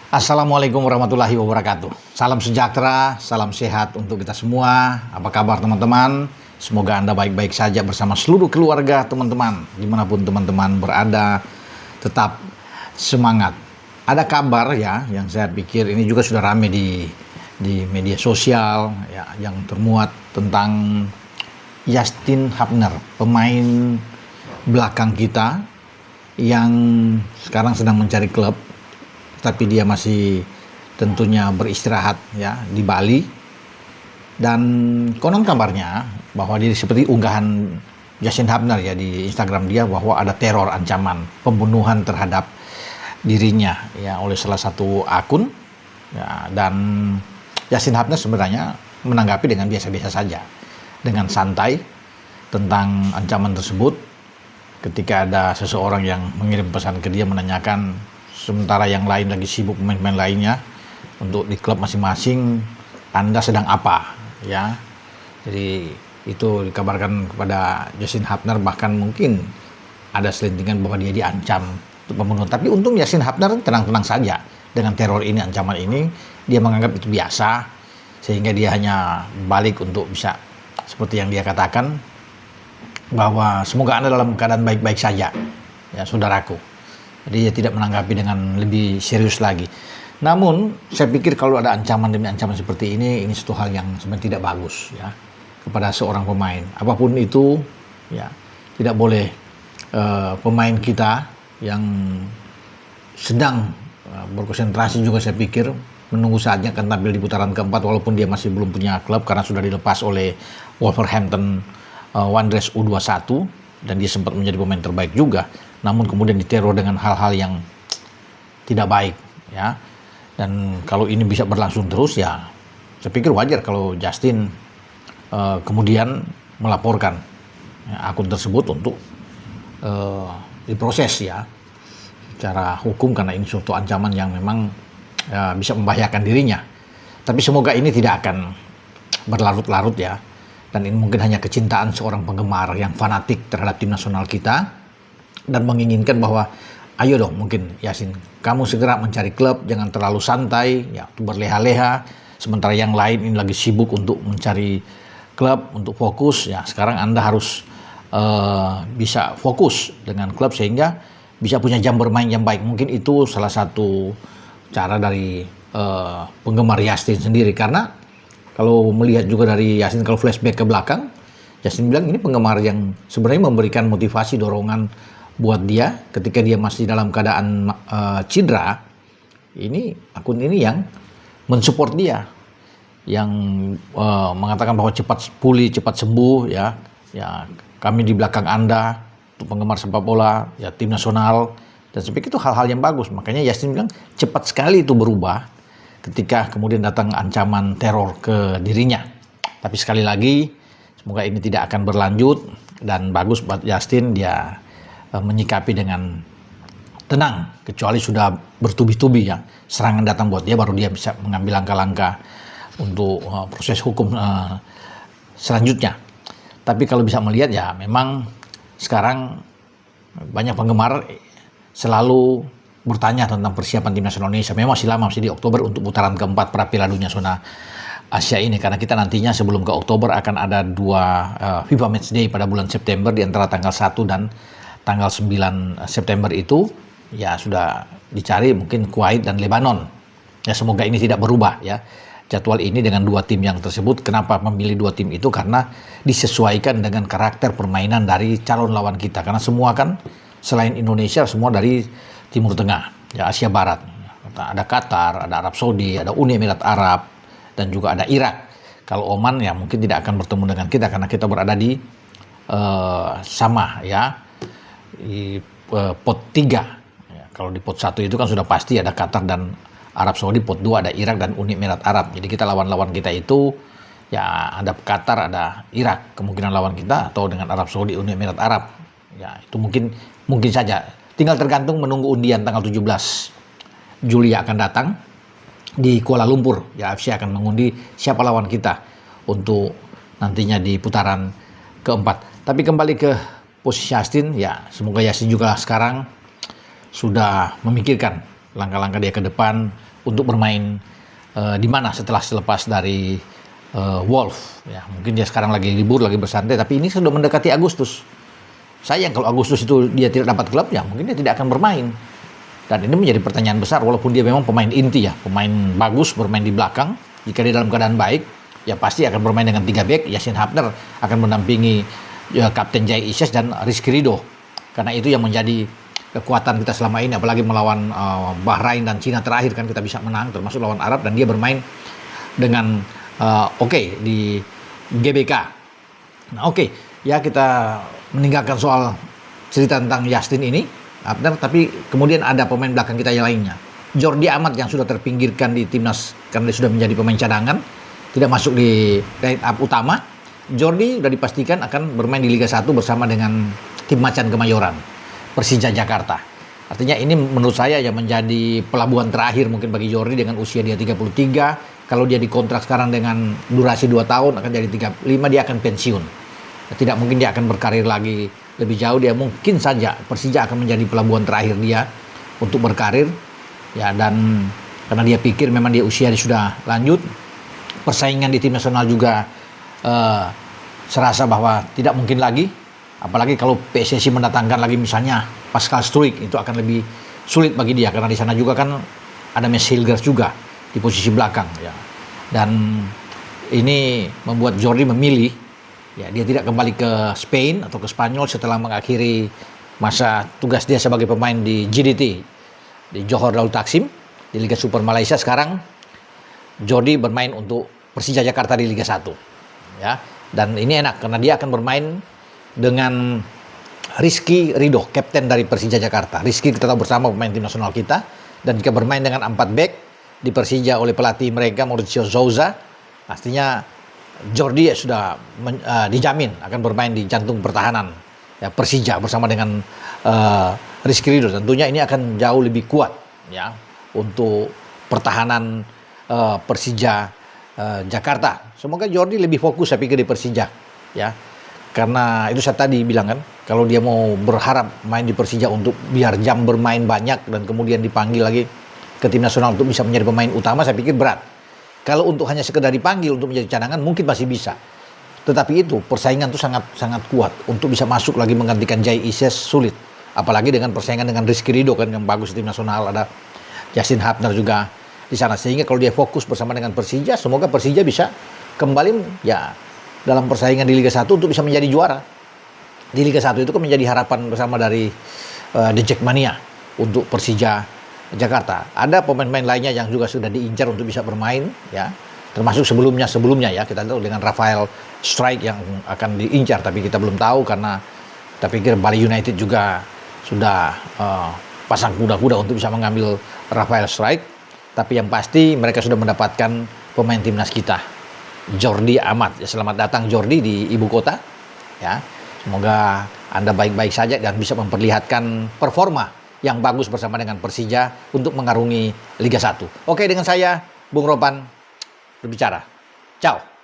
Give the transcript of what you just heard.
Assalamualaikum warahmatullahi wabarakatuh. Salam sejahtera, salam sehat untuk kita semua. Apa kabar teman-teman? Semoga Anda baik-baik saja bersama seluruh keluarga teman-teman. Dimanapun teman-teman berada, tetap semangat. Ada kabar ya, yang saya pikir ini juga sudah ramai di media sosial ya, yang termuat tentang Justin Hubner, pemain belakang kita yang sekarang sedang mencari klub, tapi dia masih tentunya beristirahat ya di Bali. Dan konon kabarnya bahwa dia seperti unggahan Justin Hubner ya di Instagram dia, bahwa ada teror ancaman pembunuhan terhadap dirinya ya oleh salah satu akun ya. Dan Justin Hubner sebenarnya menanggapi dengan biasa-biasa saja, dengan santai tentang ancaman tersebut. Ketika ada seseorang yang mengirim pesan ke dia menanyakan, sementara yang lain lagi sibuk pemain-pemain lainnya untuk di klub masing-masing, Anda sedang apa ya. Jadi itu dikabarkan kepada Justin Hubner, bahkan mungkin ada selentingan bahwa dia diancam untuk pembunuhan. Tapi untung Justin Hubner tenang-tenang saja dengan teror ini, ancaman ini. Dia menganggap itu biasa, sehingga dia hanya balik untuk bisa seperti yang dia katakan, bahwa semoga Anda dalam keadaan baik-baik saja ya saudaraku. Jadi dia tidak menanggapi dengan lebih serius lagi. Namun saya pikir kalau ada ancaman demi ancaman seperti ini suatu hal yang sebenarnya tidak bagus ya kepada seorang pemain. Apapun itu ya, tidak boleh pemain kita yang sedang berkonsentrasi juga, saya pikir menunggu saatnya akan tampil di putaran keempat, walaupun dia masih belum punya klub karena sudah dilepas oleh Wolverhampton Wanderers U21, dan dia sempat menjadi pemain terbaik juga, namun kemudian diteror dengan hal-hal yang tidak baik ya. Dan kalau ini bisa berlangsung terus ya, saya pikir wajar kalau Justin kemudian melaporkan ya, akun tersebut untuk diproses ya secara hukum, karena ini suatu ancaman yang memang bisa membahayakan dirinya. Tapi semoga ini tidak akan berlarut-larut ya. Dan ini mungkin hanya kecintaan seorang penggemar yang fanatik terhadap tim nasional kita dan menginginkan bahwa ayo dong, mungkin Yasin, kamu segera mencari klub, jangan terlalu santai ya, berleha-leha, sementara yang lain ini lagi sibuk untuk mencari klub, untuk fokus ya. Sekarang Anda harus bisa fokus dengan klub sehingga bisa punya jam bermain yang baik. Mungkin itu salah satu cara dari penggemar Justin sendiri, karena kalau melihat juga dari Justin, kalau flashback ke belakang, Justin bilang ini penggemar yang sebenarnya memberikan motivasi, dorongan buat dia ketika dia masih dalam keadaan cedera. Ini akun ini yang mensupport dia, yang mengatakan bahwa cepat pulih, cepat sembuh ya. Ya, kami di belakang Anda untuk penggemar sepak bola ya, tim nasional. Dan saya pikir itu hal-hal yang bagus. Makanya Justin bilang cepat sekali itu berubah ketika kemudian datang ancaman teror ke dirinya. Tapi sekali lagi, semoga ini tidak akan berlanjut, dan bagus buat Justin dia menyikapi dengan tenang, kecuali sudah bertubi-tubi ya serangan datang buat dia, baru dia bisa mengambil langkah-langkah untuk proses hukum selanjutnya. Tapi kalau bisa melihat ya, memang sekarang banyak penggemar selalu bertanya tentang persiapan tim nasional Indonesia. Memang masih lama, masih di Oktober untuk putaran keempat pra Piala Dunia Zona Asia ini, karena kita nantinya sebelum ke Oktober akan ada dua FIFA Matchday pada bulan September, di antara tanggal 1 dan tanggal 9 September itu ya sudah dicari mungkin Kuwait dan Lebanon. Ya semoga ini tidak berubah ya jadwal ini dengan dua tim yang tersebut. Kenapa memilih dua tim itu? Karena disesuaikan dengan karakter permainan dari calon lawan kita, karena semua kan selain Indonesia semua dari Timur Tengah ya, Asia Barat. Ada Qatar, ada Arab Saudi, ada Uni Emirat Arab, dan juga ada Irak. Kalau Oman ya mungkin tidak akan bertemu dengan kita karena kita berada di sama ya di pot 3 ya. Kalau di pot 1 itu kan sudah pasti ada Qatar dan Arab Saudi, pot 2 ada Irak dan Uni Emirat Arab. Jadi kita lawan-lawan kita itu ya ada Qatar, ada Irak kemungkinan lawan kita, atau dengan Arab Saudi, Uni Emirat Arab. Ya itu mungkin saja. Tinggal tergantung menunggu undian tanggal 17 Juli akan datang di Kuala Lumpur. Ya, AFC akan mengundi siapa lawan kita untuk nantinya di putaran keempat. Tapi kembali ke posisi Justin, ya semoga Justin juga sekarang sudah memikirkan langkah-langkah dia ke depan untuk bermain di mana setelah selepas dari Wolf. Ya, mungkin dia sekarang lagi libur, lagi bersantai, tapi ini sudah mendekati Agustus. Sayang kalau Agustus itu dia tidak dapat klub, ya mungkin dia tidak akan bermain. Dan ini menjadi pertanyaan besar, walaupun dia memang pemain inti ya, pemain bagus bermain di belakang. Jika dia dalam keadaan baik, ya pasti akan bermain dengan 3 back. Yasin Hapner akan mendampingi Kapten Jai Isyes dan Rizky Ridho. Karena itu yang menjadi kekuatan kita selama ini, apalagi melawan Bahrain dan Cina terakhir kan kita bisa menang, termasuk lawan Arab, dan dia bermain dengan oke di GBK. Nah ya kita meninggalkan soal cerita tentang Justin ini, tapi kemudian ada pemain belakang kita yang lainnya. Jordi Amat yang sudah terpinggirkan di timnas karena dia sudah menjadi pemain cadangan, tidak masuk di line up utama. Jordi sudah dipastikan akan bermain di Liga 1 bersama dengan tim Macan Kemayoran, Persija Jakarta. Artinya ini menurut saya yang menjadi pelabuhan terakhir mungkin bagi Jordi dengan usia dia 33. Kalau dia dikontrak sekarang dengan durasi 2 tahun akan jadi 35, dia akan pensiun. Tidak mungkin dia akan berkarir lagi lebih jauh, dia mungkin saja Persija akan menjadi pelabuhan terakhir dia untuk berkarir. Ya, dan karena dia pikir memang dia usia dia sudah lanjut, persaingan di tim nasional juga serasa bahwa tidak mungkin lagi, apalagi kalau PSSI mendatangkan lagi misalnya Pascal Struijk, itu akan lebih sulit bagi dia karena di sana juga kan ada Mes Hilgers juga di posisi belakang ya. Dan ini membuat Jordi memilih ya, dia tidak kembali ke Spain atau ke Spanyol setelah mengakhiri masa tugas dia sebagai pemain di GDT, di Johor Darul Taksim di Liga Super Malaysia. Sekarang Jordi bermain untuk Persija Jakarta di Liga 1 ya. Dan ini enak karena dia akan bermain dengan Rizky Ridho, kapten dari Persija Jakarta. Rizky kita tahu bersama pemain tim nasional kita, dan jika bermain dengan 4 back di Persija oleh pelatih mereka Mauricio Souza, pastinya Jordi sudah dijamin akan bermain di jantung pertahanan ya, Persija bersama dengan Rizky Ridho. Tentunya ini akan jauh lebih kuat ya untuk pertahanan Persija Jakarta. Semoga Jordi lebih fokus saya pikir di Persija ya. Karena itu saya tadi bilang kan, kalau dia mau berharap main di Persija untuk biar jam bermain banyak dan kemudian dipanggil lagi ke tim nasional untuk bisa menjadi pemain utama, saya pikir berat. Kalau untuk hanya sekedar dipanggil untuk menjadi cadangan mungkin masih bisa. Tetapi itu persaingan itu sangat kuat untuk bisa masuk lagi menggantikan Jai Isyes sulit. Apalagi dengan persaingan dengan Rizky Ridho kan yang bagus di tim nasional, ada Yasin Hapner juga di sana. Sehingga kalau dia fokus bersama dengan Persija, semoga Persija bisa kembali ya dalam persaingan di Liga 1 untuk bisa menjadi juara. Di Liga 1 itu kan menjadi harapan bersama dari The Jackmania untuk Persija Jakarta. Ada pemain-pemain lainnya yang juga sudah diincar untuk bisa bermain ya. Termasuk sebelumnya ya, kita tahu dengan Rafael Struijk yang akan diincar, tapi kita belum tahu karena kita pikir Bali United juga sudah pasang kuda-kuda untuk bisa mengambil Rafael Struijk. Tapi yang pasti mereka sudah mendapatkan pemain timnas kita, Jordi Amat. Ya, selamat datang Jordi di ibu kota ya. Semoga Anda baik-baik saja dan bisa memperlihatkan performa yang bagus bersama dengan Persija untuk mengarungi Liga 1. Oke, dengan saya Bung Ropan berbicara. Ciao.